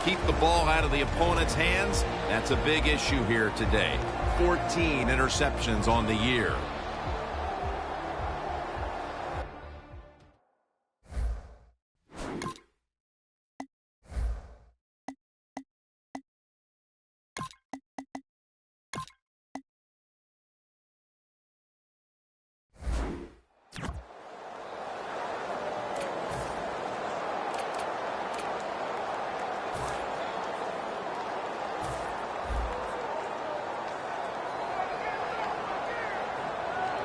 keep the ball out of the opponent's hands. That's a big issue here today. 14 interceptions on the year.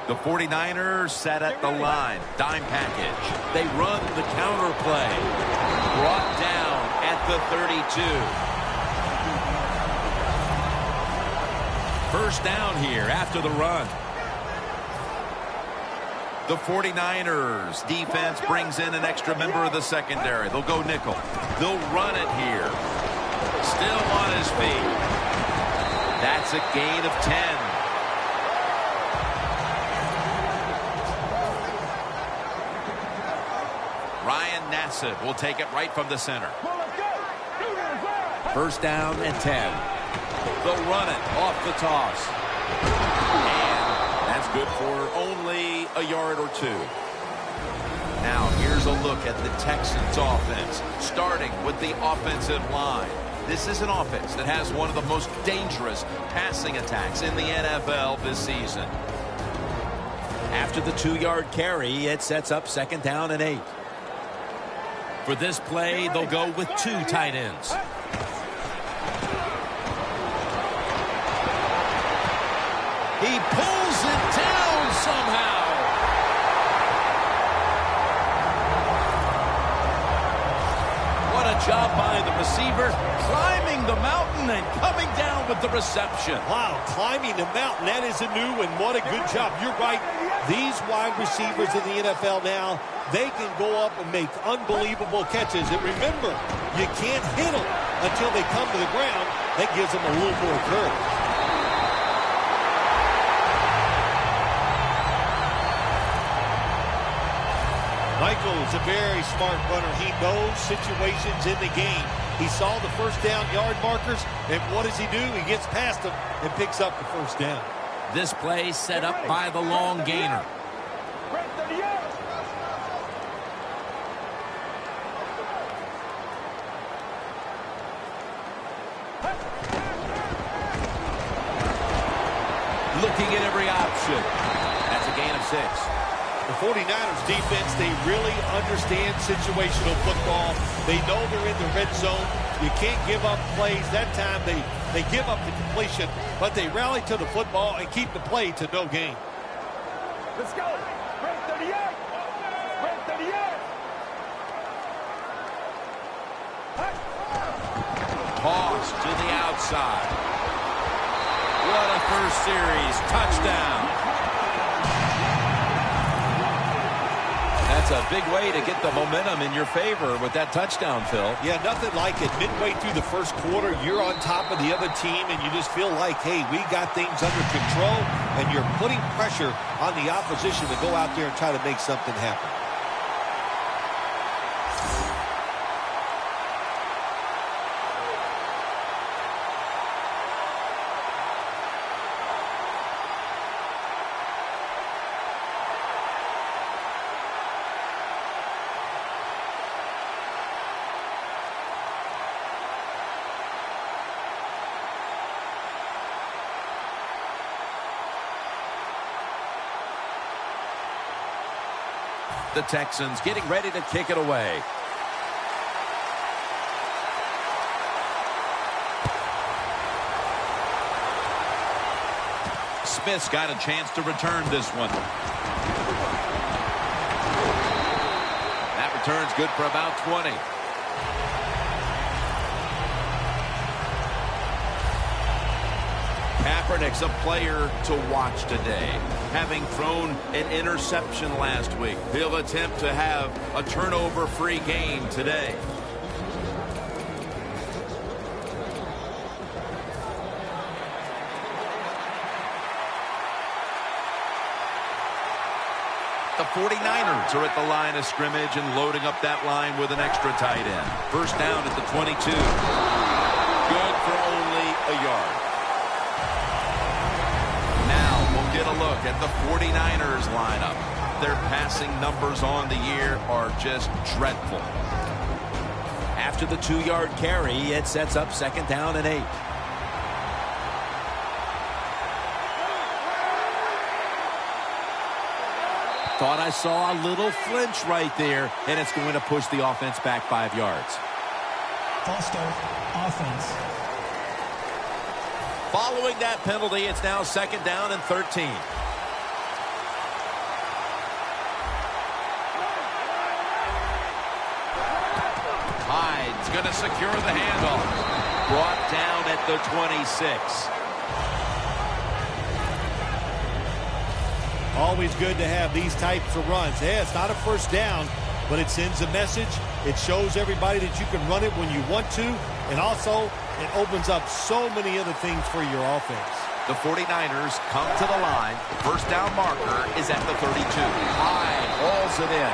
The 49ers set at the line. Dime package. They run the counter play. Brought down at the 32. First down here after the run. The 49ers defense brings in an extra member of the secondary. They'll go nickel. They'll run it here. Still on his feet. That's a gain of 10. Will take it right from the center. First down and 10. They'll run it off the toss. And that's good for only a yard or two. Now here's a look at the Texans offense, starting with the offensive line. This is an offense that has one of the most dangerous passing attacks in the NFL this season. After the 2-yard carry, it sets up second down and 8. For this play, they'll go with 2 tight ends. He pulls it down somehow. What a job by the receiver, climbing the mountain and coming down with the reception. Wow, climbing the mountain, that is a new one. What a good job. You're right. These wide receivers in the NFL now, they can go up and make unbelievable catches. And remember, you can't hit them until they come to the ground. That gives them a little more courage. Michael's a very smart runner. He knows situations in the game. He saw the first down yard markers, and what does he do? He gets past them and picks up the first down. This play set up by the long gainer. Looking at every option. That's a gain of 6. The 49ers defense, they really understand situational football. They know they're in the red zone. You can't give up plays. That time they give up the completion, but they rally to the football and keep the play to no gain. Let's go. Break 38. Break 38. Toss to the outside. What a first series touchdown. That's a big way to get the momentum in your favor with that touchdown, Phil. Yeah, nothing like it. Midway through the first quarter, you're on top of the other team, and you just feel like, hey, we got things under control, and you're putting pressure on the opposition to go out there and try to make something happen. The Texans getting ready to kick it away. Smith's got a chance to return this one. That return's good for about 20. Kaepernick's a player to watch today. Having thrown an interception last week, he'll attempt to have a turnover-free game today. The 49ers are at the line of scrimmage and loading up that line with an extra tight end. First down at the 22. a yard. Now we'll get a look at the 49ers lineup. Their passing numbers on the year are just dreadful. After the 2-yard carry, it sets up 2nd down and 8. Thought I saw a little flinch right there, and it's going to push the offense back 5 yards. False start, offense. Following that penalty, it's now 2nd down and 13. Hyde's going to secure the handoff. Brought down at the 26. Always good to have these types of runs. Yeah, it's not a first down, but it sends a message. It shows everybody that you can run it when you want to, and also it opens up so many other things for your offense. The 49ers come to the line. First down marker is at the 32. Hyde hauls it in.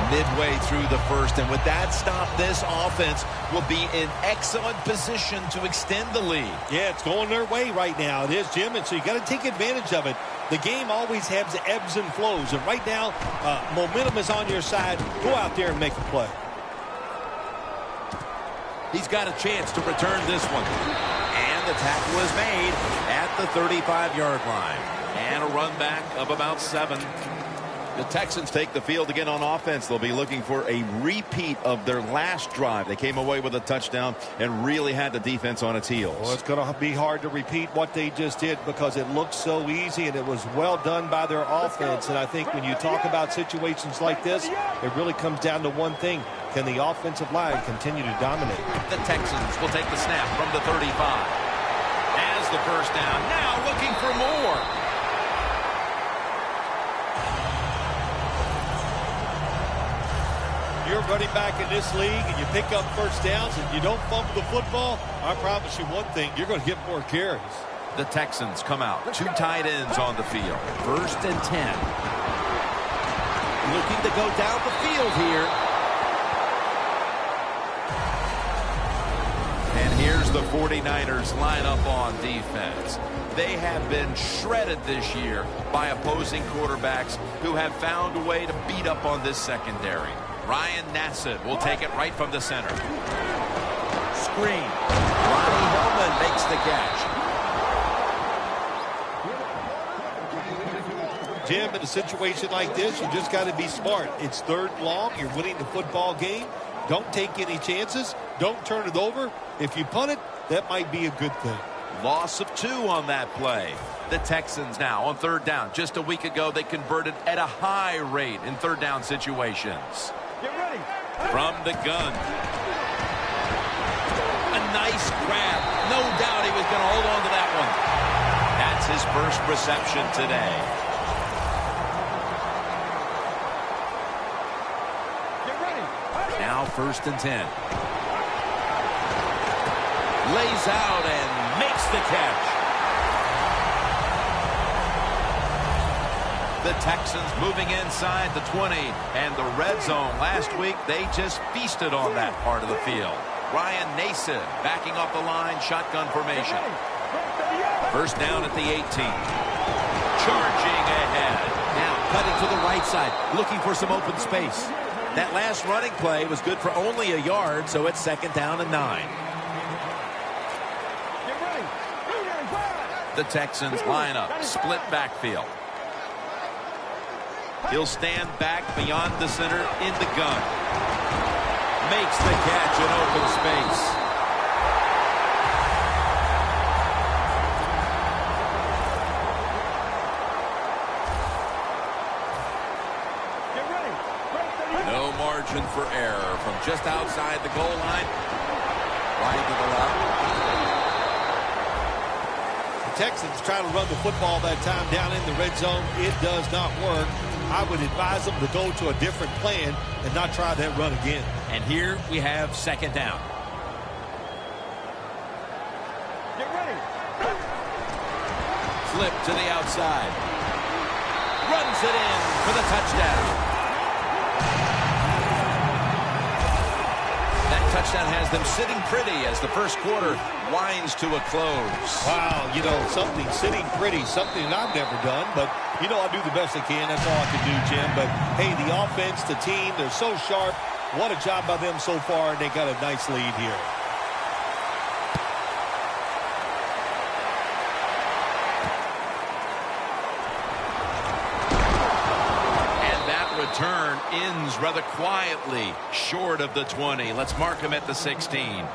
Midway through the first, and with that stop, this offense will be in excellent position to extend the lead. Yeah, it's going their way right now. It is, Jim, and so you got to take advantage of it. The game always has ebbs and flows, and right now, momentum is on your side. Go out there and make a play. He's got a chance to return this one. And the tackle is made at the 35-yard line. And a run back of about 7. The Texans take the field again on offense. They'll be looking for a repeat of their last drive. They came away with a touchdown and really had the defense on its heels. Well, it's going to be hard to repeat what they just did because it looked so easy and it was well done by their offense. And I think when you talk about situations like this, it really comes down to one thing. Can the offensive line continue to dominate? The Texans will take the snap from the 35. As the first down, now looking for more. You're running back in this league and you pick up first downs and you don't fumble the football, I promise you one thing, you're going to get more carries. The Texans come out. 2 tight ends on the field. 1st and 10. Looking to go down the field here. And here's the 49ers lineup on defense. They have been shredded this year by opposing quarterbacks who have found a way to beat up on this secondary. Ryan Nassib will take it right from the center. Screen. Ronnie Hillman makes the catch. Jim, in a situation like this, you just got to be smart. It's 3rd and long. You're winning the football game. Don't take any chances. Don't turn it over. If you punt it, that might be a good thing. Loss of 2 on that play. The Texans now on 3rd down. Just a week ago, they converted at a high rate in 3rd down situations. Get ready. From the gun. A nice grab. No doubt he was going to hold on to that one. That's his first reception today. Get ready. Now 1st and 10. Lays out and makes the catch. The Texans moving inside the 20 and the red zone. Last week, they just feasted on that part of the field. Ryan Nassib backing off the line, shotgun formation. 1st down at the 18. Charging ahead. Now cutting to the right side, looking for some open space. That last running play was good for only a yard, so it's 2nd down and 9. The Texans line up, split backfield. He'll stand back beyond the center in the gun. Makes the catch in open space. No margin for error from just outside the goal line. Right to the left. Texans try to run the football that time down in the red zone. It does not work. I would advise them to go to a different plan and not try that run again. And here we have 2nd down. Get ready. Flip to the outside. Runs it in for the touchdown. That Touchdown has them sitting pretty as the first quarter winds to a close. Wow, you know, something sitting pretty, something I've never done, but, you know, I do the best I can. That's all I can do, Jim. But, hey, the offense, the team, they're so sharp. What a job by them so far, and they got a nice lead here. Return ends rather quietly short of the 20. Let's mark him at the 16.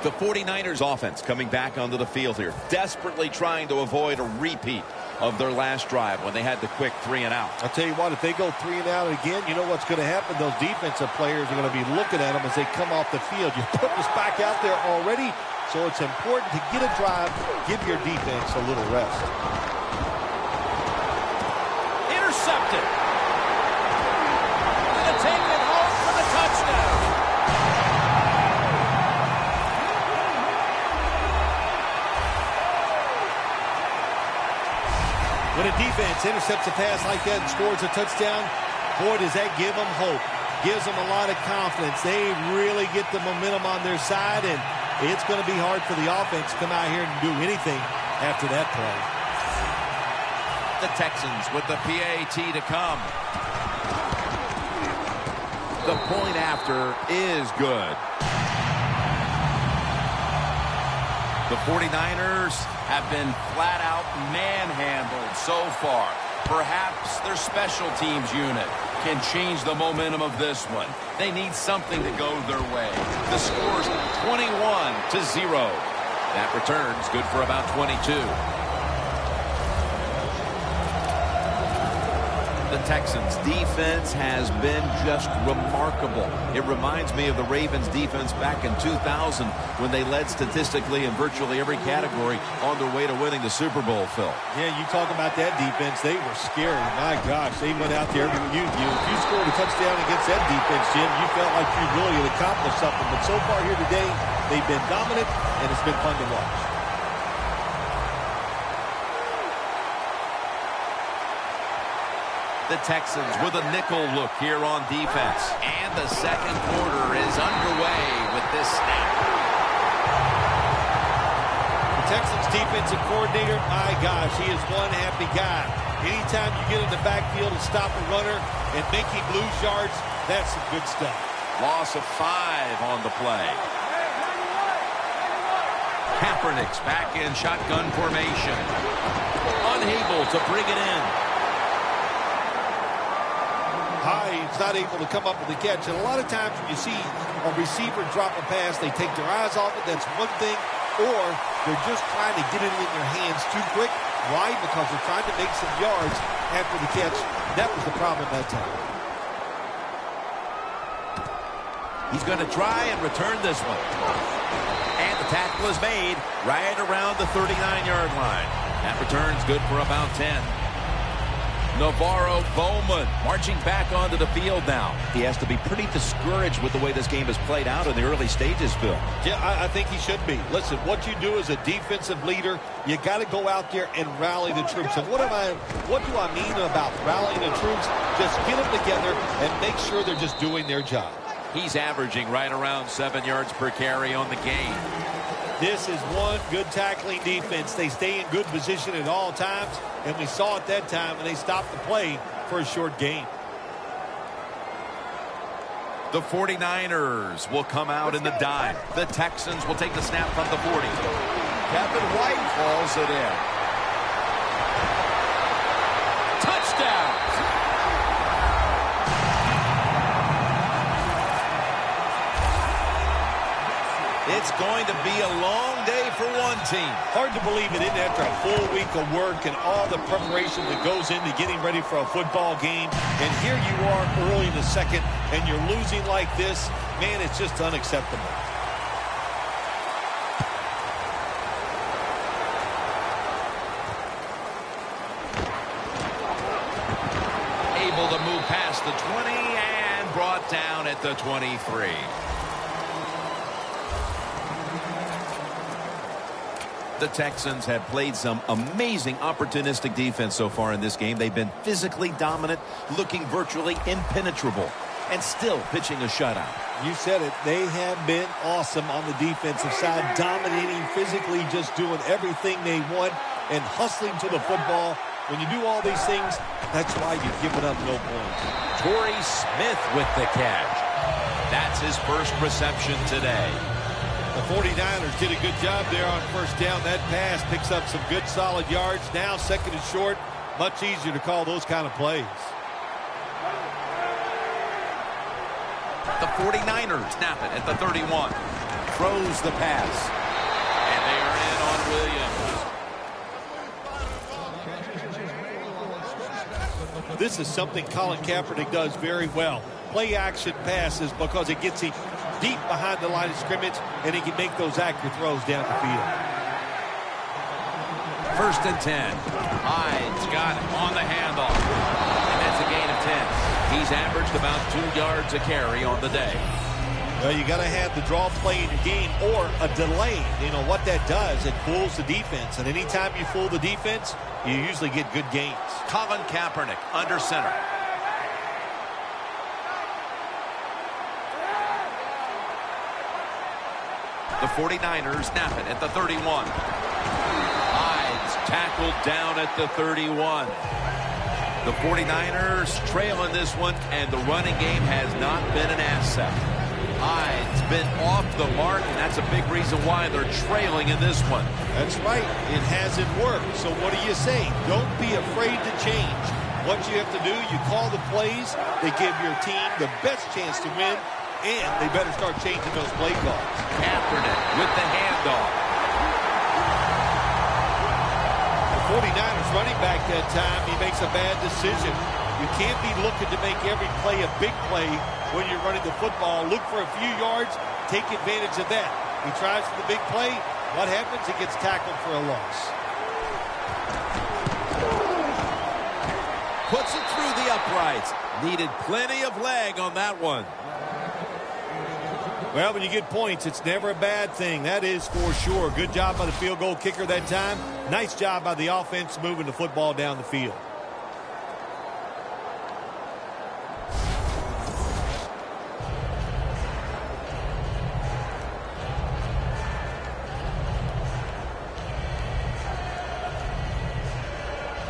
The 49ers offense coming back onto the field here, desperately trying to avoid a repeat of their last drive when they had the quick 3 and out. I'll tell you what, if they go 3 and out again, you know what's going to happen? Those defensive players are going to be looking at them as they come off the field. You put this back out there already, so it's important to get a drive, give your defense a little rest. Intercepted. Gonna take it home for the touchdown. When a defense intercepts a pass like that and scores a touchdown, boy, does that give them hope. Gives them a lot of confidence. They really get the momentum on their side, and it's going to be hard for the offense to come out here and do anything after that play. The Texans with the PAT to come. The point after is good. The 49ers have been flat out manhandled so far. Perhaps their special teams unit can change the momentum of this one. They need something to go their way. The score's 21-0. That return's good for about 22. The Texans defense has been just remarkable. It reminds me of the Ravens defense back in 2000 when they led statistically in virtually every category on their way to winning the Super Bowl, Phil. Yeah, you talk about that defense. They were scary. My gosh, they went out there. If you scored a touchdown against that defense, Jim, you felt like you really had accomplished something. But so far here today, they've been dominant, and it's been fun to watch. The Texans with a nickel look here on defense. And the second quarter is underway with this snap. The Texans defensive coordinator, my gosh, he is one happy guy. Anytime you get in the backfield and stop a runner and make him lose yards, that's some good stuff. Loss of 5 on the play. Kaepernick's back in shotgun formation. Unable to bring it in. Hyde's not able to come up with the catch. And a lot of times when you see a receiver drop a pass, they take their eyes off it. That's one thing. Or they're just trying to get it in their hands too quick. Why? Because they're trying to make some yards after the catch. That was the problem that time. He's going to try and return this one. And the tackle is made right around the 39-yard line. That return's good for about 10. Navarro Bowman marching back onto the field now. He has to be pretty discouraged with the way this game has played out in the early stages, Phil. Yeah, I think he should be. Listen, what you do as a defensive leader, you got to go out there and rally the troops. And what do I mean about rallying the troops? Just get them together and make sure they're just doing their job. He's averaging right around 7 yards per carry on the game. This is one good tackling defense. They stay in good position at all times, and we saw it that time, and they stopped the play for a short gain. The 49ers will come out in the dime. The Texans will take the snap from the 40. Kevin White calls it in. Touchdown! It's going to be a long day for one team. Hard to believe it isn't after a full week of work and all the preparation that goes into getting ready for a football game. And here you are early in the second, and you're losing like this. Man, it's just unacceptable. Able to move past the 20 and brought down at the 23. The Texans have played some amazing opportunistic defense so far in this game. They've been physically dominant, looking virtually impenetrable. and still pitching a shutout. You said it. They have been awesome on the defensive side, dominating physically, just doing everything they want and hustling to the football. When you do all these things, that's why you're giving up no points. Torrey Smith with the catch. That's his first reception today. The 49ers did a good job there on first down. That pass picks up some good solid yards. Now second and short, much easier to call those kind of plays. The 49ers snap it at the 31. Throws the pass. And they are in on Williams. This is something Colin Kaepernick does very well. Play action passes because it gets him deep behind the line of scrimmage and he can make those accurate throws down the field. First and 10. Hyde's got it on the handoff. And that's a gain of 10. He's averaged about 2 yards a carry on the day. Well, you got to have the draw play in your game or a delay. You know what that does? It fools the defense. And anytime you fool the defense, you usually get good gains. Colin Kaepernick under center. The 49ers snap it at the 31. Hyde's tackled down at the 31. The 49ers trail in this one, and the running game has not been an asset. Hyde's been off the mark, and that's a big reason why they're trailing in this one. That's right. It hasn't worked. So what do you say? Don't be afraid to change. What you have to do, you call the plays. They give your team the best chance to win, and they better start changing those play calls. Kaepernick with the handoff. 49ers running back that time, he makes a bad decision. You can't be looking to make every play a big play when you're running the football. Look for a few yards, take advantage of that. He tries for the big play. What happens? He gets tackled for a loss. Puts it through the uprights. Needed plenty of leg on that one. Well, when you get points, it's never a bad thing. That is for sure. Good job by the field goal kicker that time. Nice job by the offense moving the football down the field.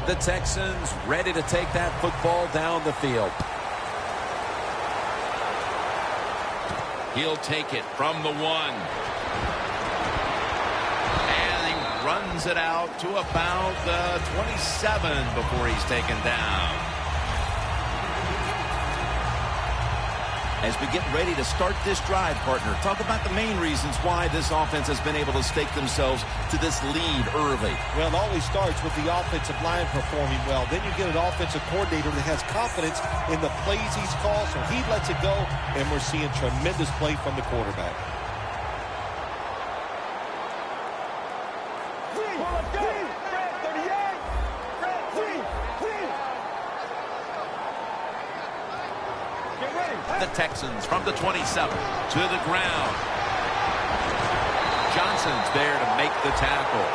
The Texans ready to take that football down the field. He'll take it from the 1. And he runs it out to about the 27 before he's taken down. As we get ready to start this drive, partner, talk about the main reasons why this offense has been able to stake themselves to this lead early. Well, it always starts with the offensive line performing well. Then you get an offensive coordinator that has confidence in the plays he's called, so he lets it go, and we're seeing tremendous play from the quarterback. The Texans from the 27 to the ground. Johnson's there to make the tackle.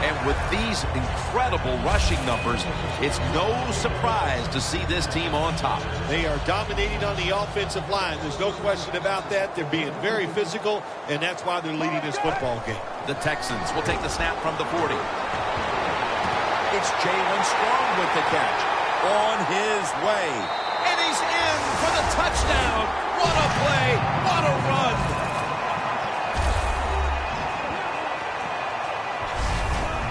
And with these incredible rushing numbers, it's no surprise to see this team on top. They are dominating on the offensive line. There's no question about that. They're being very physical, and that's why they're leading this football game. The Texans will take the snap from the 40. It's Jalen Strong with the catch. On his way. And he's in for the touchdown. What a play. What a run.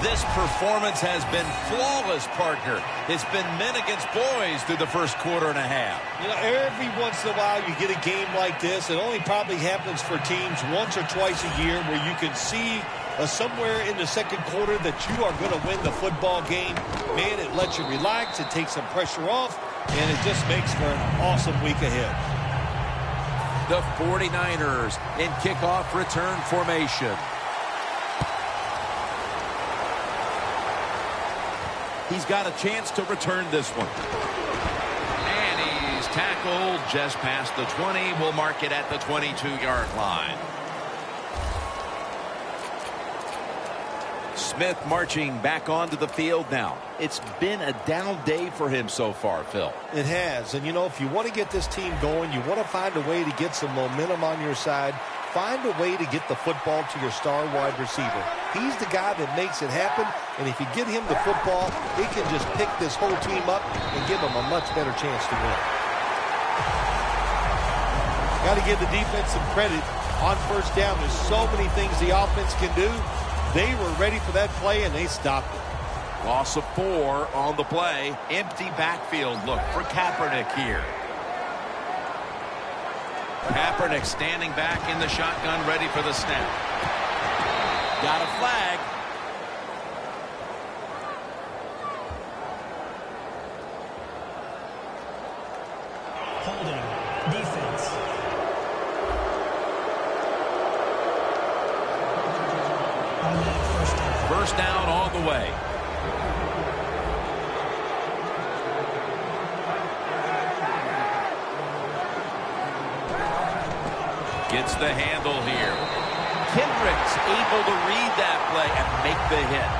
This performance has been flawless, partner. It's been men against boys through the first quarter and a half. You know, every once in a while you get a game like this. It only probably happens for teams once or twice a year where you can see somewhere in the second quarter that you are going to win the football game. Man, it lets you relax. It takes some pressure off. And it just makes for an awesome week ahead. The 49ers in kickoff return formation. He's got a chance to return this one. And he's tackled just past the 20. We'll mark it at the 22-yard line. Smith marching back onto the field now. It's been a down day for him so far, Phil. It has. And, you know, if you want to get this team going, you want to find a way to get some momentum on your side. Find a way to get the football to your star wide receiver. He's the guy that makes it happen, and if you get him the football, he can just pick this whole team up and give them a much better chance to win. Got to give the defense some credit on first down. There's so many things the offense can do. They were ready for that play, and they stopped it. Loss of 4 on the play. Empty backfield look for Kaepernick here. Kaepernick standing back in the shotgun, ready for the snap. Got a flag. Holding. Defense. Automatic first down. First down on the way. Gets the handle here. Kendrick's able to read that play and make the hit.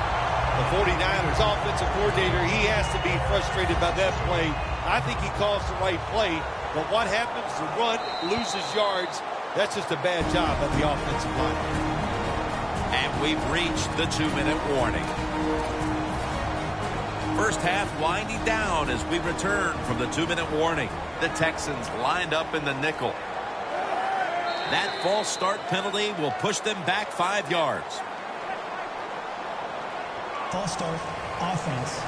The 49ers offensive coordinator, he has to be frustrated by that play. I think he calls the right play, but what happens? The run loses yards. That's just a bad job of the offensive line. And we've reached the 2-minute warning. First half winding down as we return from the 2-minute warning. The Texans lined up in the nickel. That false start penalty will push them back 5 yards. False start. Offense.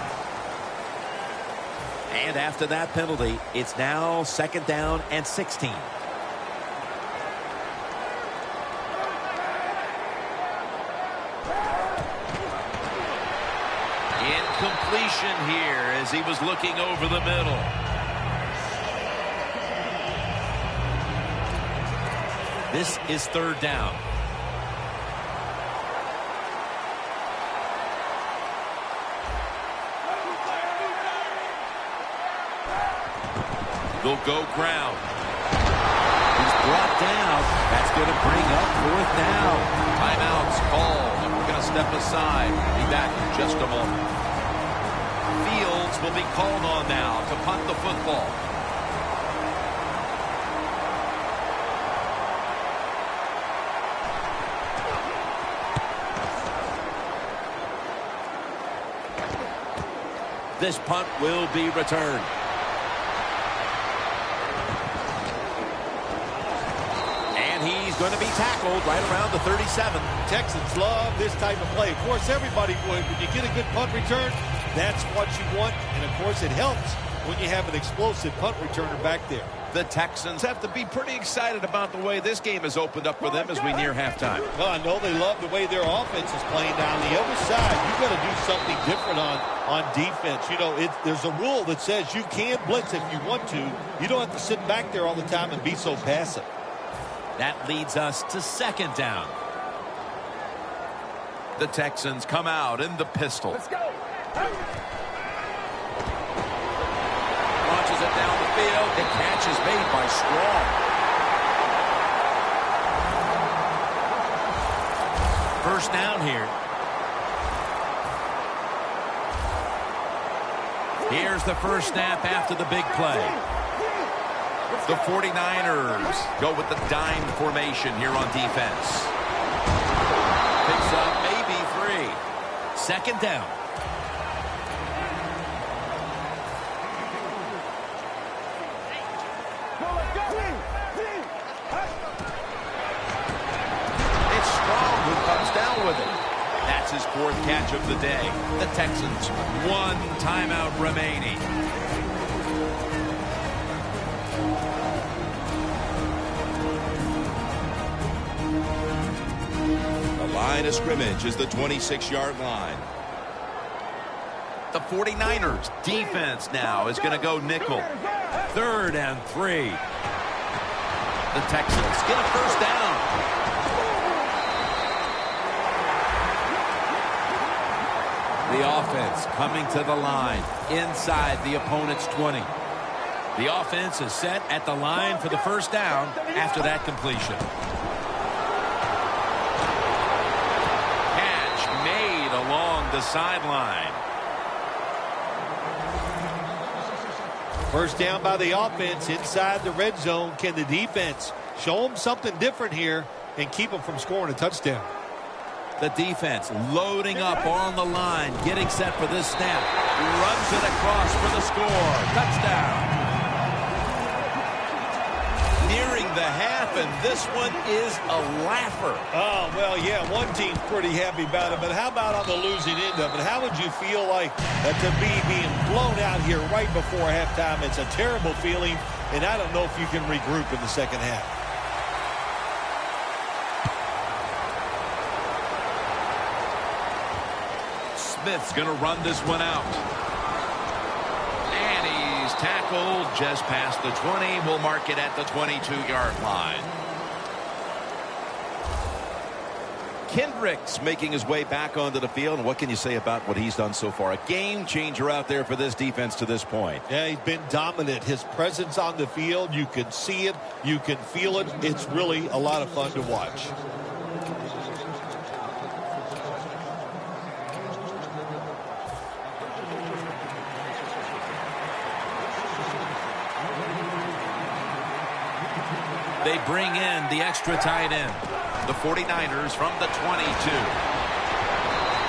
And after that penalty, it's now 2nd down and 16. Incompletion here as he was looking over the middle. This is 3rd down. They'll go ground. He's brought down. That's going to bring up 4th down. Timeout's called, and we're going to step aside. Be back in just a moment. Fields will be called on now to punt the football. This punt will be returned. And he's going to be tackled right around the 37. Texans love this type of play. Of course, everybody would. When you get a good punt return, that's what you want. And, of course, it helps when you have an explosive punt returner back there. The Texans have to be pretty excited about the way this game has opened up for them as we near halftime. Well, I know they love the way their offense is playing. Down the other side, you've got to do something different on defense. You know, there's a rule that says you can blitz if you want to. You don't have to sit back there all the time and be so passive. That leads us to 2nd down. The Texans come out in the pistol. Let's go. Launches it down the field. The catch is made by Strong. First down here. Here's the first snap after the big play. The 49ers go with the dime formation here on defense. Picks up maybe 3. 2nd down. It's Strong who comes down with it. That's his 4th catch of the day. The Texans, 1 timeout remaining. Line of scrimmage is the 26-yard line. The 49ers defense now is going to go nickel. 3rd and 3. The Texans get a first down. The offense coming to the line inside the opponent's 20. The offense is set at the line for the first down after that completion. Along the sideline. First down by the offense inside the red zone. Can the defense show them something different here and keep them from scoring a touchdown? The defense loading up on the line, getting set for this snap. Runs it across for the score. Touchdown. Nearing the half, and this one is a laugher. Oh, well, yeah, one team's pretty happy about it, but how about on the losing end of it? How would you feel like to be being blown out here right before halftime? It's a terrible feeling, and I don't know if you can regroup in the second half. Smith's going to run this one out. And he's tackled just past the 20. We'll mark it at the 22-yard line. Kendricks making his way back onto the field. And what can you say about what he's done so far? A game changer out there for this defense to this point. Yeah, he's been dominant. His presence on the field, you can see it, you can feel it. It's really a lot of fun to watch. They bring in the extra tight end. The 49ers from the 22.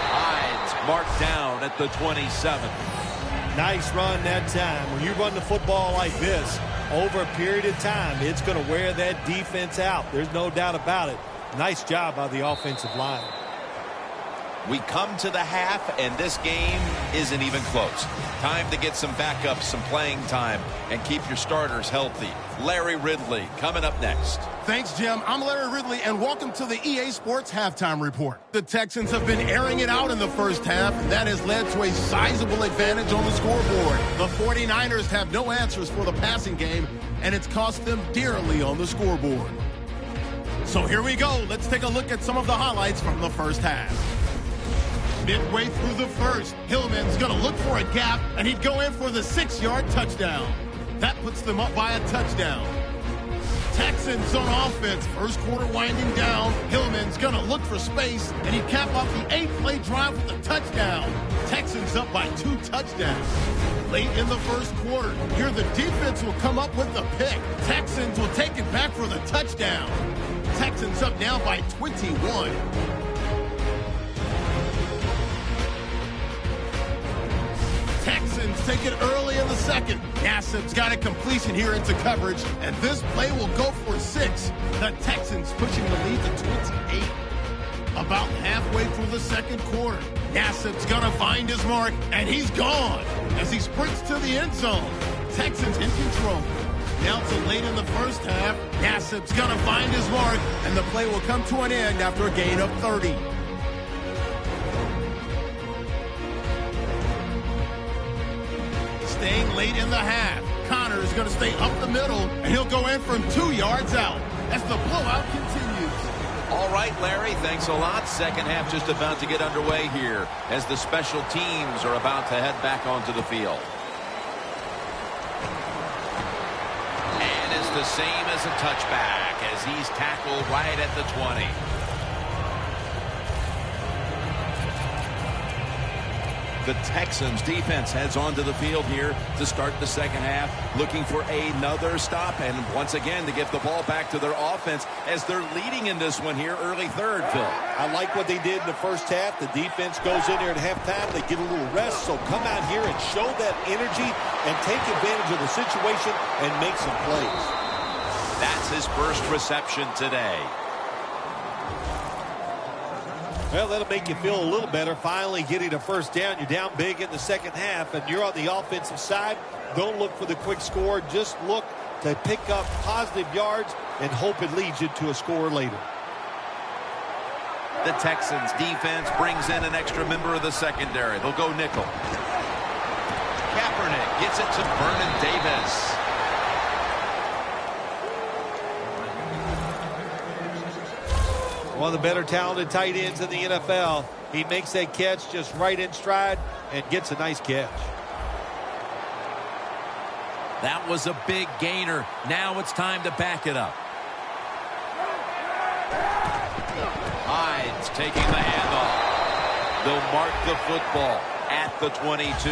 Hyde's marked down at the 27. Nice run that time. When you run the football like this, over a period of time, it's going to wear that defense out. There's no doubt about it. Nice job by the offensive line. We come to the half, and this game isn't even close. Time to get some backups, some playing time, and keep your starters healthy. Larry Ridley coming up next. Thanks, Jim. I'm Larry Ridley, and welcome to the EA Sports Halftime Report. The Texans have been airing it out in the first half, and that has led to a sizable advantage on the scoreboard. The 49ers have no answers for the passing game, and it's cost them dearly on the scoreboard. So here we go. Let's take a look at some of the highlights from the first half. Midway through the first, Hillman's going to look for a gap, and he'd go in for the 6-yard touchdown. That puts them up by a touchdown. Texans on offense, first quarter winding down. Hillman's going to look for space, and he'd cap off the 8-play drive with a touchdown. Texans up by 2 touchdowns. Late in the first quarter, here the defense will come up with the pick. Texans will take it back for the touchdown. Texans up now by 21. Texans take it early in the second. Nassib's got a completion here into coverage, and this play will go for 6. The Texans pushing the lead to 28. About halfway through the second quarter, Nassib's gonna find his mark, and he's gone as he sprints to the end zone. Texans in control. Now to late in the first half, Nassib's gonna find his mark, and the play will come to an end after a gain of 30. Staying late in the half, Connor is going to stay up the middle, and he'll go in from 2 yards out as the blowout continues. All right, Larry, thanks a lot. Second half just about to get underway here as the special teams are about to head back onto the field. And it's the same as a touchback as he's tackled right at the 20. The Texans defense heads onto the field here to start the second half, looking for another stop, and once again to get the ball back to their offense as they're leading in this one here early third, Phil. I like what they did in the first half. The defense goes in there at halftime. They get a little rest, so come out here and show that energy and take advantage of the situation and make some plays. That's his first reception today. Well, that'll make you feel a little better. Finally getting a first down. You're down big in the second half, and you're on the offensive side. Don't look for the quick score. Just look to pick up positive yards and hope it leads you to a score later. The Texans defense brings in an extra member of the secondary. They'll go nickel. Kaepernick gets it to Vernon Davis. One of the better talented tight ends in the NFL. He makes that catch just right in stride and gets a nice catch. That was a big gainer. Now it's time to back it up. Hyde's taking the handoff. They'll mark the football at the 22.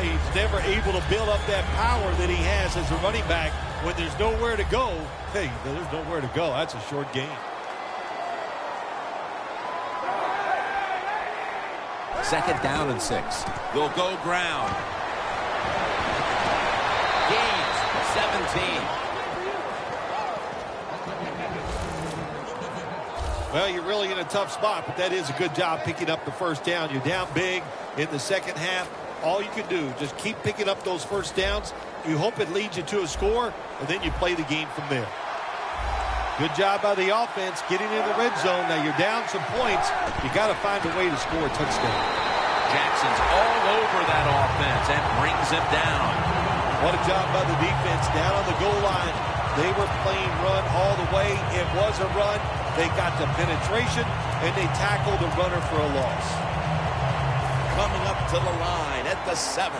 He's never able to build up that power that he has as a running back when there's nowhere to go. Hey, there's nowhere to go. That's a short gain. Second down and 6. They'll go ground. Gains 17. Well, you're really in a tough spot, but that is a good job picking up the first down. You're down big in the second half. All you can do, just keep picking up those first downs. You hope it leads you to a score, and then you play the game from there. Good job by the offense getting in the red zone. Now you're down some points. You got to find a way to score a touchdown. Jackson's all over that offense and brings him down. What a job by the defense down on the goal line. They were playing run all the way. It was a run. They got the penetration, and they tackled the runner for a loss. Coming up to the line at the 7.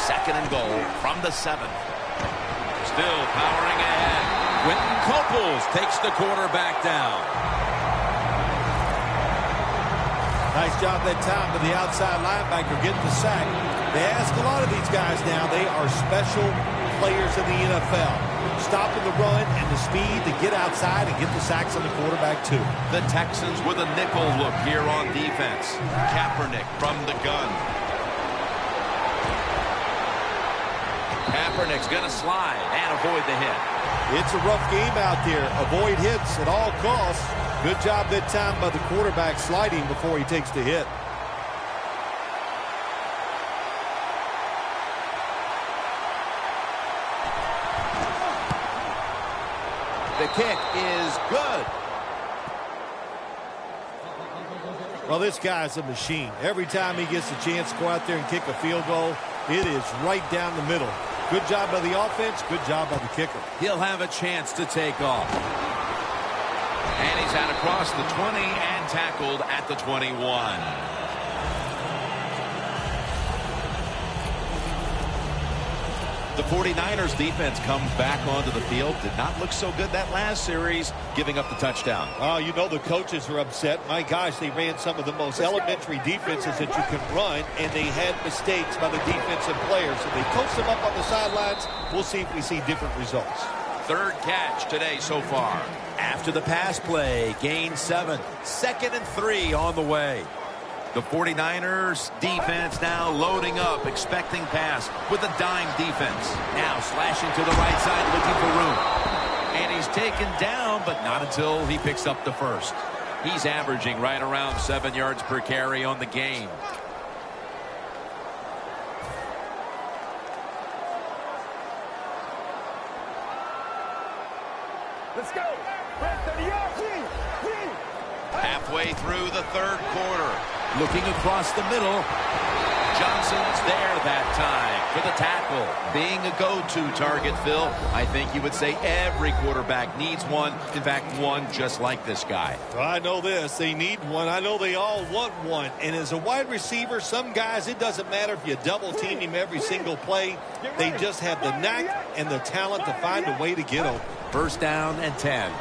Second and goal from the 7. Still powering ahead. Quentin Coples takes the quarterback down. Nice job that time with the outside linebacker getting the sack. They ask a lot of these guys now. They are special players in the NFL. Stopping the run and the speed to get outside and get the sacks on the quarterback too. The Texans with a nickel look here on defense. Kaepernick from the gun. Kaepernick's going to slide and avoid the hit. It's a rough game out there. Avoid hits at all costs. Good job that time by the quarterback sliding before he takes the hit. The kick is good. Well, this guy's a machine. Every time he gets a chance to go out there and kick a field goal, it is right down the middle. Good job by the offense. Good job by the kicker. He'll have a chance to take off. And he's out across the 20 and tackled at the 21. The 49ers defense comes back onto the field. Did not look so good that last series, giving up the touchdown. Oh, you know the coaches are upset. My gosh, they ran some of the most elementary defenses that you can run, and they had mistakes by the defensive players. So they coached them up on the sidelines. We'll see if we see different results. Third catch today so far. After the pass play, gain 7. Second and 3 on the way. The 49ers defense now loading up, expecting pass with a dime defense. Now slashing to the right side, looking for room. And he's taken down, but not until he picks up the first. He's averaging right around 7 yards per carry on the game. Let's go. 30 yards. Halfway through the third quarter. Looking across the middle. Johnson's there that time for the tackle. Being a go-to target, Phil, I think you would say every quarterback needs one. In fact, one just like this guy. Well, I know this. They need one. I know they all want one. And as a wide receiver, some guys, it doesn't matter if you double team him every single play. They just have the knack and the talent to find a way to get open. First down and 10.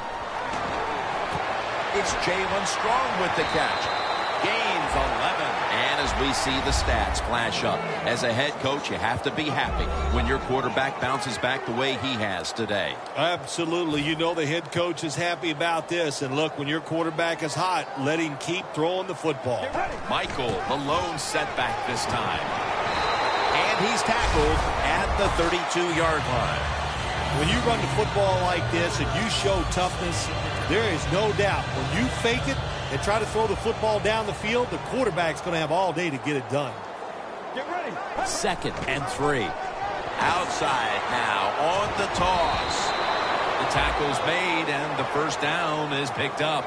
It's Jalen Strong with the catch. Gains 11. And as we see the stats flash up, as a head coach, you have to be happy when your quarterback bounces back the way he has today. Absolutely. You know the head coach is happy about this. And look, when your quarterback is hot, let him keep throwing the football. Michael, the lone setback this time. And he's tackled at the 32-yard line. When you run the football like this and you show toughness, there is no doubt when you fake it and try to throw the football down the field, the quarterback's going to have all day to get it done. Get ready. Second and 3. Outside now on the toss. The tackle's made and the first down is picked up.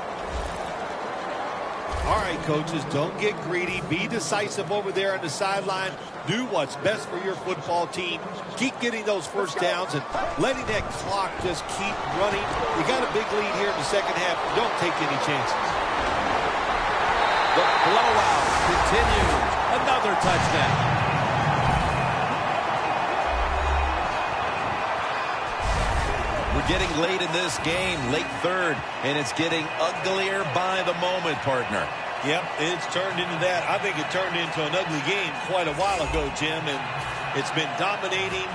All right, coaches, don't get greedy. Be decisive over there on the sideline. Do what's best for your football team. Keep getting those first downs and letting that clock just keep running. You got a big lead here in the second half. Don't take any chances. The blowout continues. Another touchdown. getting late in this game, late third, and it's getting uglier by the moment, partner. Yep, it's turned into that. I think it turned into an ugly game quite a while ago, Jim, and it's been dominating.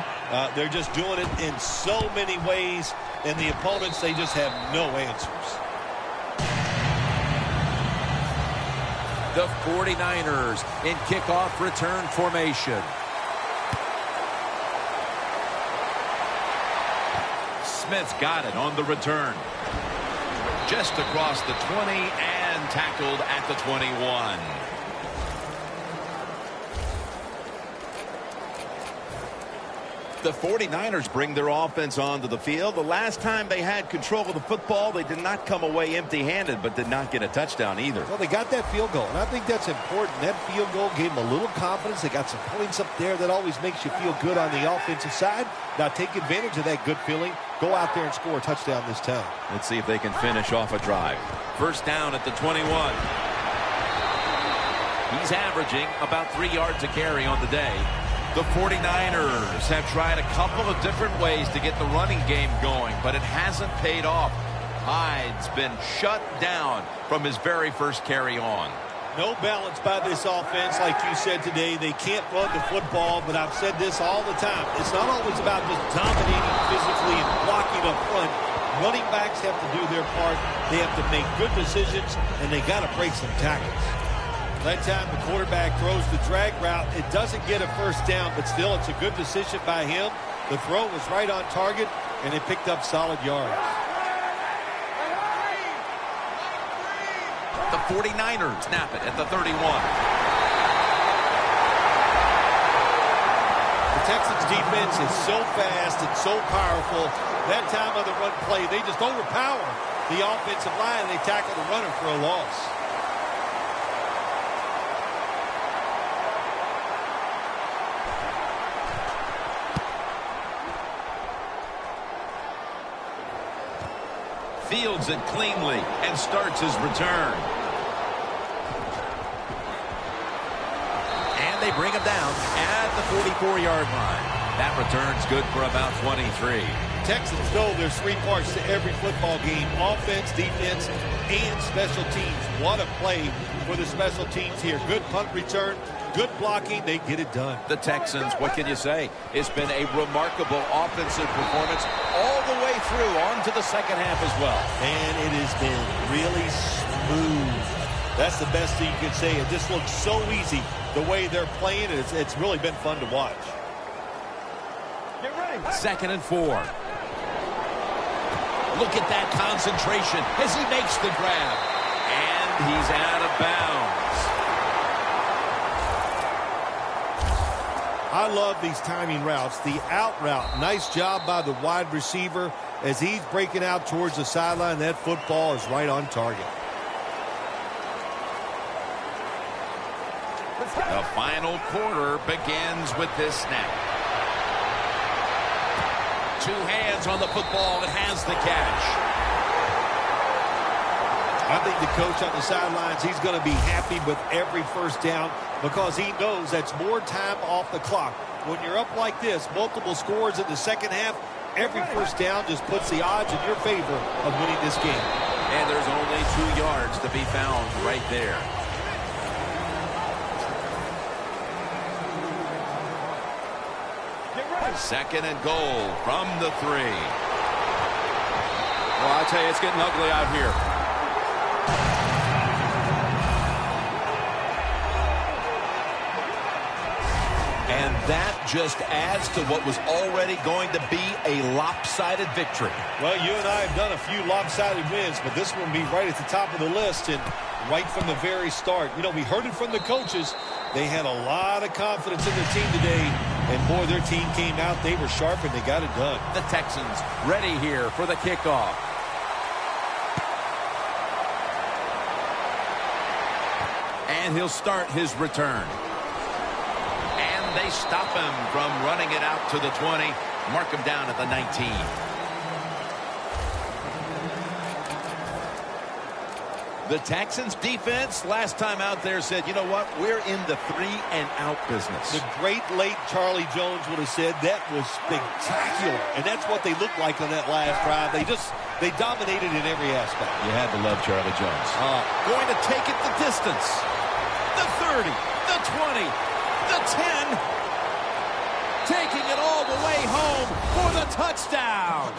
They're just doing it in so many ways, and the opponents, they just have no answers. The 49ers in kickoff return formation. Smith's got it on the return. Just across the 20 and tackled at the 21. The 49ers bring their offense onto the field. The last time they had control of the football, they did not come away empty-handed, but did not get a touchdown either. Well, they got that field goal, and I think that's important. That field goal gave them a little confidence. They got some points up there. That always makes you feel good on the offensive side. Now take advantage of that good feeling. Go out there and score a touchdown this time. Let's see if they can finish off a drive. First down at the 21. He's averaging about 3 yards a carry on the day. The 49ers have tried a couple of different ways to get the running game going, but it hasn't paid off. Hyde's been shut down from his very first carry on. No balance by this offense, like you said today. They can't run the football, but I've said this all the time. It's not always about just dominating physically and blocking up front. Running backs have to do their part. They have to make good decisions, and they got to break some tackles. That time the quarterback throws the drag route. It doesn't get a first down, but still it's a good decision by him. The throw was right on target, and it picked up solid yards. The 49ers snap it at the 31. The Texans defense is so fast and so powerful. That time of the run play, they just overpower the offensive line, and they tackle the runner for a loss. Fields it cleanly and starts his return. And they bring him down at the 44-yard line. That return's good for about 23. Texans know there's 3 parts to every football game: offense, defense, and special teams. What a play for the special teams here. Good punt return, good blocking. They get it done. The Texans, what can you say? It's been a remarkable offensive performance all the way through onto the second half as well. And it has been really smooth. That's the best thing you can say. It just looks so easy the way they're playing. It's really been fun to watch. Get ready. 2nd and 4. Look at that concentration as he makes the grab. And he's out of bounds. I love these timing routes. The out route, nice job by the wide receiver as he's breaking out towards the sideline. That football is right on target. The final quarter begins with this snap. 2 hands on the football and has the catch. I think the coach on the sidelines, he's going to be happy with every first down because he knows that's more time off the clock. When you're up like this, multiple scores in the second half, every first down just puts the odds in your favor of winning this game. And there's only 2 yards to be found right there. Second and goal from the 3. Well, I tell you, it's getting ugly out here. And that just adds to what was already going to be a lopsided victory. Well, you and I have done a few lopsided wins, but this one will be right at the top of the list and right from the very start. You know, we heard it from the coaches. They had a lot of confidence in their team today, and boy, their team came out. They were sharp, and they got it done. The Texans ready here for the kickoff. And he'll start his return. And they stop him from running it out to the 20. Mark him down at the 19. The Texans defense last time out there said, you know what, we're in the 3-and-out business. The great late Charlie Jones would have said that was spectacular. And that's what they looked like on that last drive. They dominated in every aspect. You had to love Charlie Jones. Going to take it the distance. The 30, the 20, the 10. Taking it all the way home for the touchdown.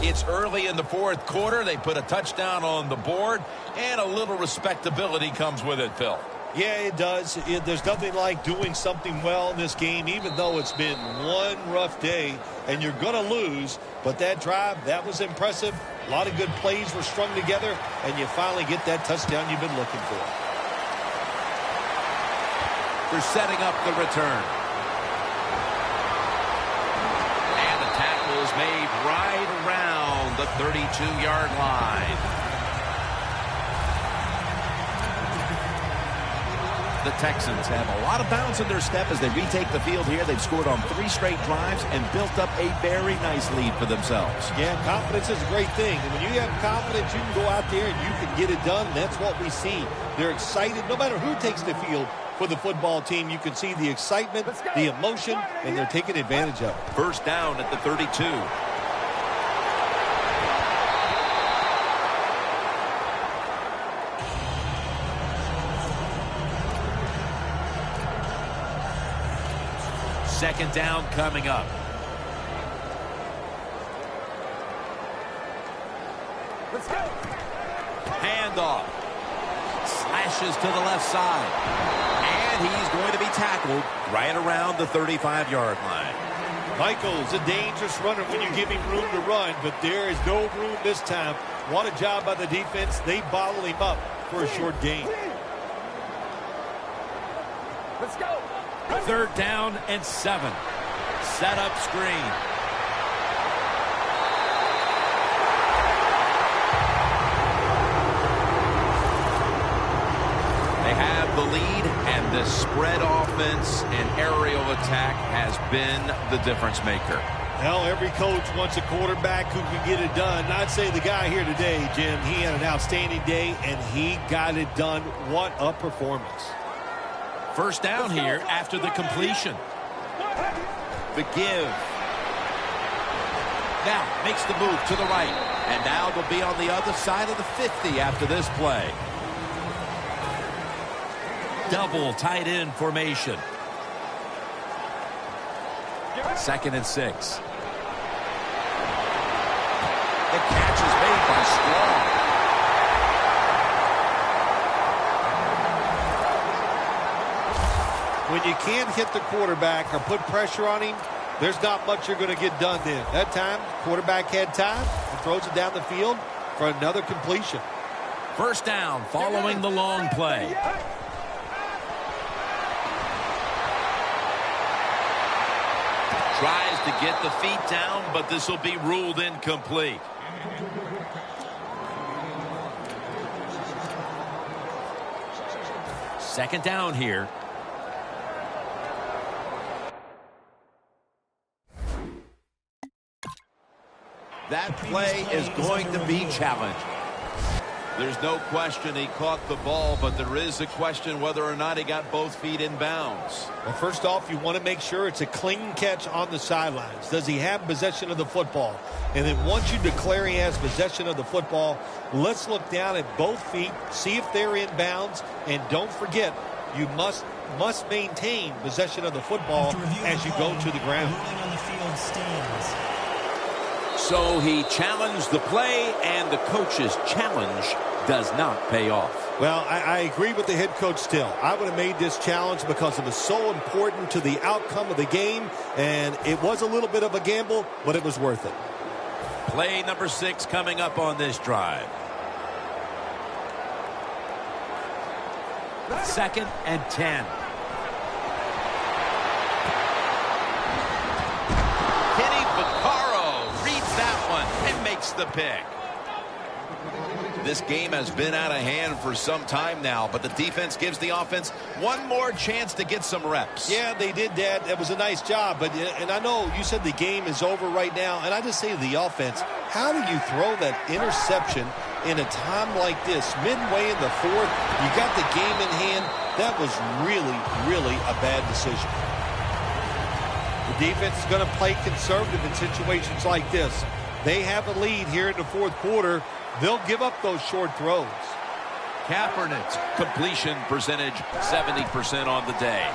It's early in the fourth quarter. They put a touchdown on the board, and a little respectability comes with it, Phil. Yeah, it does. There's nothing like doing something well in this game, even though it's been one rough day, and you're going to lose. But that drive, that was impressive. A lot of good plays were strung together, and you finally get that touchdown you've been looking for. They're setting up the return. And the tackle is made right around the 32-yard line. The Texans have a lot of bounce in their step as they retake the field here. They've scored on 3 straight drives and built up a very nice lead for themselves. Yeah, confidence is a great thing. And when you have confidence, you can go out there and you can get it done. That's what we see. They're excited. No matter who takes the field for the football team, you can see the excitement, the emotion, and they're taking advantage of it. First down at the 32. Second down coming up. Let's go. Handoff. Slashes to the left side. And he's going to be tackled right around the 35-yard line. Michael's a dangerous runner when you give him room to run, but there is no room this time. What a job by the defense. They bottle him up for a short gain. Let's go. Third down and 7. Set up screen. They have the lead, and this spread offense and aerial attack has been the difference maker. Well, every coach wants a quarterback who can get it done. I'd say the guy here today, Jim, he had an outstanding day, and he got it done. What a performance. First down here after the completion. The give. Now makes the move to the right. And now they'll be on the other side of the 50 after this play. Double tight end formation. Second and 6. The catch is made by Strong. When you can't hit the quarterback or put pressure on him, there's not much you're going to get done then. That time, quarterback had time and throws it down the field for another completion. First down following the long play. Tries to get the feet down, but this will be ruled incomplete. Second down here. That play is going to be challenged. There's no question he caught the ball, but there is a question whether or not he got both feet in bounds. Well, first off, you want to make sure it's a clean catch on the sidelines. Does he have possession of the football? And then once you declare he has possession of the football, let's look down at both feet, see if they're in bounds, and don't forget, you must maintain possession of the football as you go to the ground. Ruling on the field stands. So he challenged the play, and the coach's challenge does not pay off. Well, I agree with the head coach still. I would have made this challenge because it was so important to the outcome of the game, and it was a little bit of a gamble, but it was worth it. Play number 6 coming up on this drive. Second and 10. The pick. This game has been out of hand for some time now, but the defense gives the offense one more chance to get some reps. Yeah, they did that. That was a nice job. And I know you said the game is over right now, and I just say to the offense, how do you throw that interception in a time like this? Midway in the fourth, you got the game in hand. That was really, really a bad decision. The defense is going to play conservative in situations like this. They have a lead here in the fourth quarter. They'll give up those short throws. Kaepernick's completion percentage 70% on the day.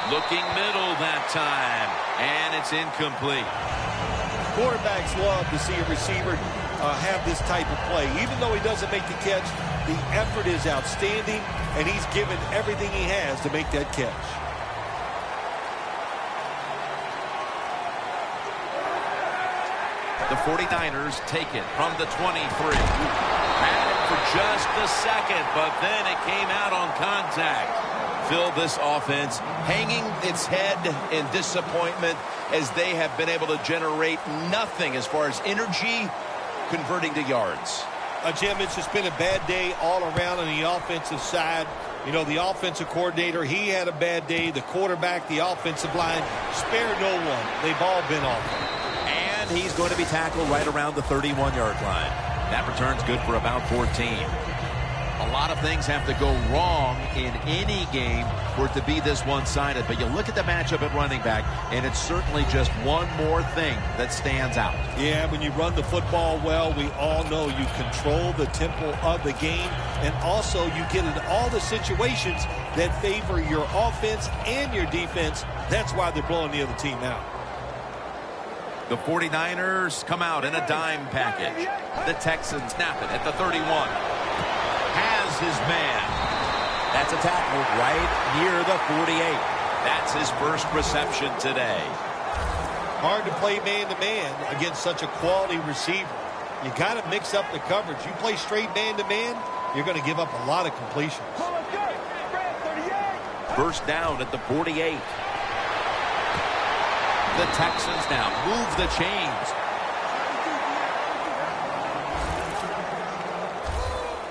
Looking middle that time, and it's incomplete. Quarterbacks love to see a receiver have this type of play. Even though he doesn't make the catch, the effort is outstanding, and he's given everything he has to make that catch. The 49ers take it from the 23. Had it for just a second, but then it came out on contact. Phil, this offense hanging its head in disappointment as they have been able to generate nothing as far as energy converting to yards. Jim, it's just been a bad day all around on the offensive side. You know, the offensive coordinator, he had a bad day. The quarterback, the offensive line, spare no one. They've all been awful. And he's going to be tackled right around the 31-yard line. That return's good for about 14. A lot of things have to go wrong in any game for it to be this one-sided. But you look at the matchup at running back, and it's certainly just one more thing that stands out. Yeah, when you run the football well, we all know you control the tempo of the game, and also you get into all the situations that favor your offense and your defense. That's why they're blowing the other team out. The 49ers come out in a dime package. The Texans snap it at the 31. Has his man. That's a tackle right near the 48. That's his first reception today. Hard to play man-to-man against such a quality receiver. You got to mix up the coverage. You play straight man-to-man, you're going to give up a lot of completions. First down at the 48. The Texans now move the chains.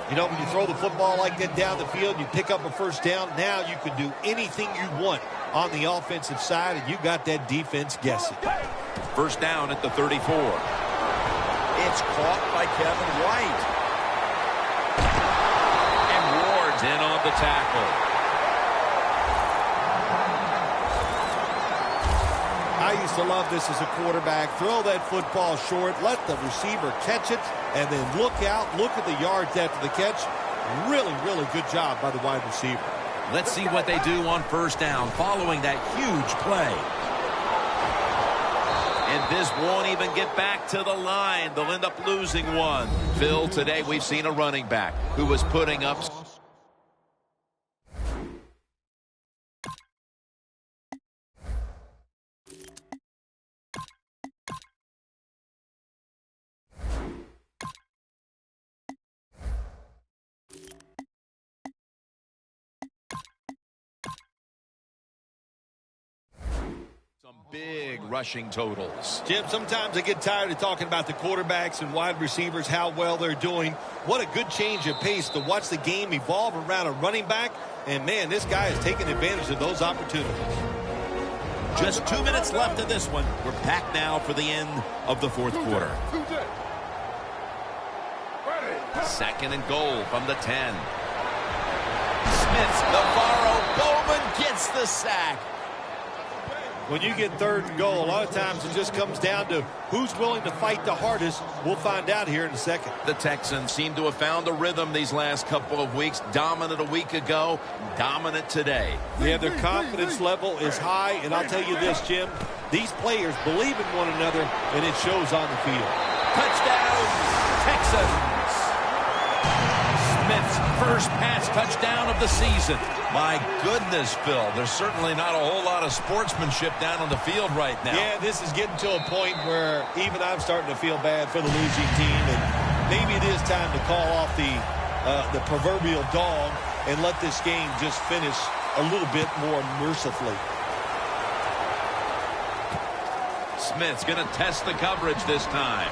You know, when you throw the football like that down the field, you pick up a first down. Now you can do anything you want on the offensive side, and you got that defense guessing. First down at the 34. It's caught by Kevin White. And Ward's in on the tackle. I used to love this as a quarterback. Throw that football short, let the receiver catch it, and then look out, look at the yards after the catch. Really, really good job by the wide receiver. Let's see what they do on first down following that huge play. And this won't even get back to the line. They'll end up losing one. Phil, today we've seen a running back who was putting up some big rushing totals. Jim, sometimes I get tired of talking about the quarterbacks and wide receivers, how well they're doing. What a good change of pace to watch the game evolve around a running back. And, man, this guy is taking advantage of those opportunities. Just 2 minutes left in this one. We're back now for the end of the fourth quarter. Second and goal from the 10. Smith, Navarro, Bowman gets the sack. When you get third and goal, a lot of times it just comes down to who's willing to fight the hardest. We'll find out here in a second. The Texans seem to have found a rhythm these last couple of weeks. Dominant a week ago, dominant today. Yeah, their confidence level is high, and I'll tell you this, Jim, these players believe in one another, and it shows on the field. Touchdown, Texans. Smith's first pass touchdown of the season. My goodness, Phil, there's certainly not a whole lot of sportsmanship down on the field right now. Yeah, this is getting to a point where even I'm starting to feel bad for the losing team, and maybe it is time to call off the proverbial dog and let this game just finish a little bit more mercifully. Smith's going to test the coverage this time.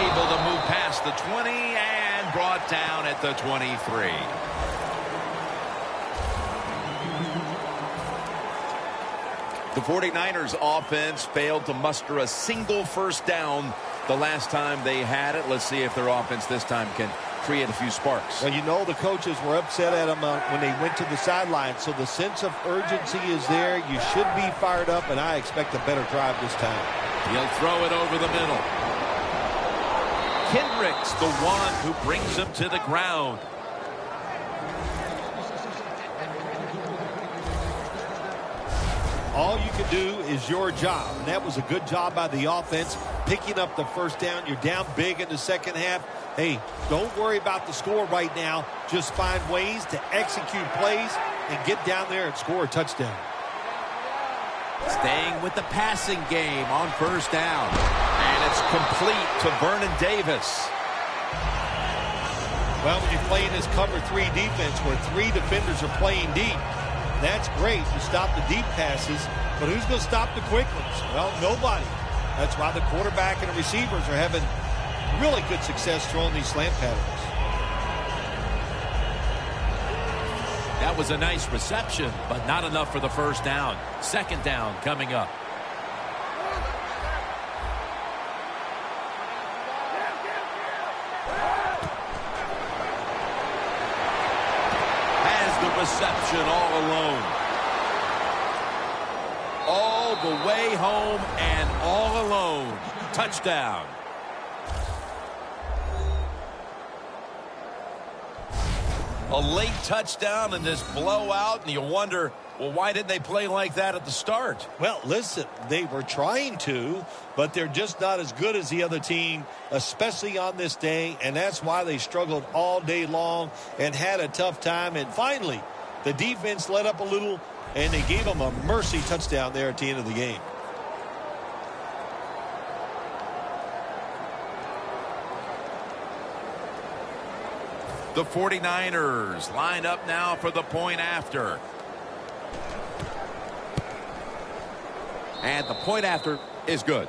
Able to move past the 20 and brought down at the 23. The 49ers offense failed to muster a single first down the last time they had it. Let's see if their offense this time can create a few sparks. Well, you know the coaches were upset at them when they went to the sideline, so the sense of urgency is there. You should be fired up, and I expect a better drive this time. He'll throw it over the middle. Kendricks, the one who brings him to the ground. All you can do is your job, and that was a good job by the offense, picking up the first down. You're down big in the second half. Hey, don't worry about the score right now. Just find ways to execute plays and get down there and score a touchdown. Staying with the passing game on first down. And it's complete to Vernon Davis. Well, when you're playing this cover 3 defense where 3 defenders are playing deep, that's great to stop the deep passes, but who's going to stop the quick ones? Well, nobody. That's why the quarterback and the receivers are having really good success throwing these slant patterns. That was a nice reception, but not enough for the first down. Second down coming up. Reception all alone. All the way home and all alone. Touchdown. A late touchdown in this blowout, and you wonder, well, why didn't they play like that at the start? Well, listen, they were trying to, but they're just not as good as the other team, especially on this day, and that's why they struggled all day long and had a tough time. And finally, the defense let up a little, and they gave them a mercy touchdown there at the end of the game. The 49ers line up now for the point after. And the point after is good.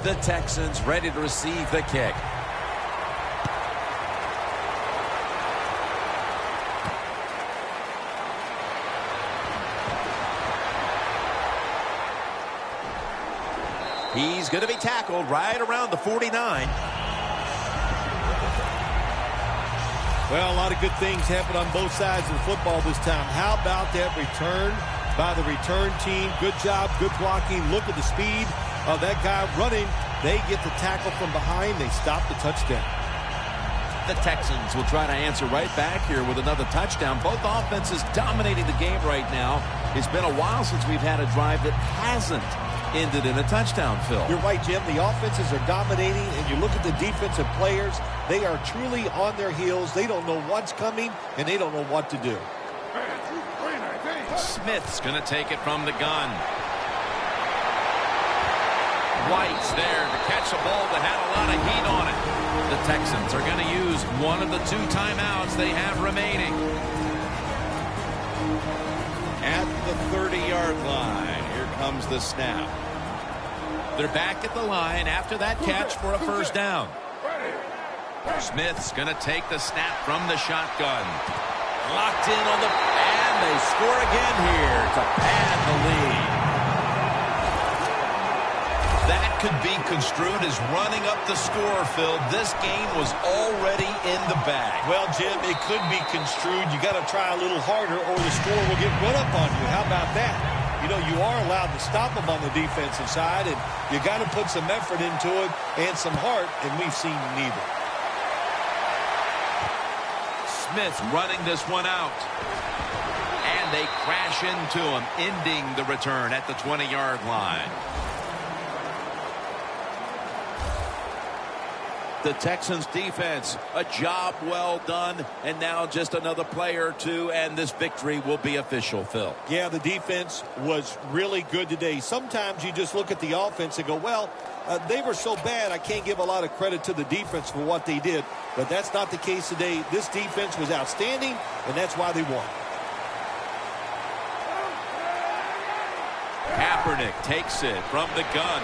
The Texans ready to receive the kick. He's going to be tackled right around the 49. Well, a lot of good things happen on both sides of the football this time. How about that return by the return team? Good job, good blocking. Look at the speed of that guy running. They get the tackle from behind. They stop the touchdown. The Texans will try to answer right back here with another touchdown. Both offenses dominating the game right now. It's been a while since we've had a drive that hasn't ended in a touchdown, Phil. You're right, Jim. The offenses are dominating, and you look at the defensive players, they are truly on their heels. They don't know what's coming, and they don't know what to do. Smith's going to take it from the gun. White's there to catch a ball that had a lot of heat on it. The Texans are going to use one of the 2 timeouts they have remaining. At the 30-yard line. Comes the snap. They're back at the line after that catch for a first down. Smith's going to take the snap from the shotgun. Locked in on the... And they score again here to pad the lead. That could be construed as running up the score, Phil. This game was already in the bag. Well, Jim, it could be construed. You got to try a little harder or the score will get run up on you. How about that? You know, you are allowed to stop them on the defensive side, and you got to put some effort into it and some heart, and we've seen neither. Smith running this one out. And they crash into him, ending the return at the 20-yard line. The Texans defense, a job well done, and now just another player or two, and this victory will be official, Phil. Yeah, the defense was really good today. Sometimes you just look at the offense and go, well, they were so bad, I can't give a lot of credit to the defense for what they did. But that's not the case today. This defense was outstanding, and that's why they won. Kaepernick takes it from the gun.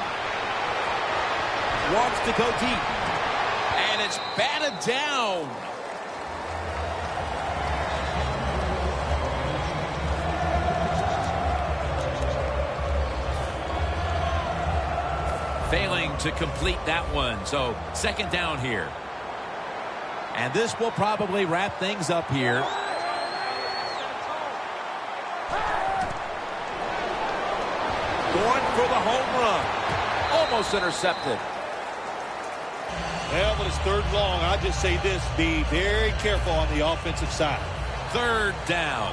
Wants to go deep. And it's batted down. Failing to complete that one. So second down here. And this will probably wrap things up here. Going for the home run. Almost intercepted. Well, when it's third and long, I just say this, be very careful on the offensive side. Third down.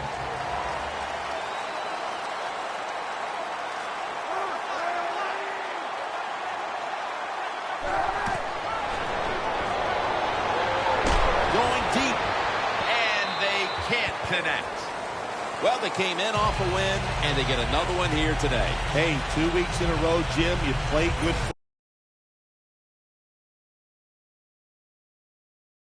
Going deep. And they can't connect. Well, they came in off a win, and they get another one here today. Hey, 2 weeks in a row, Jim, you play good football.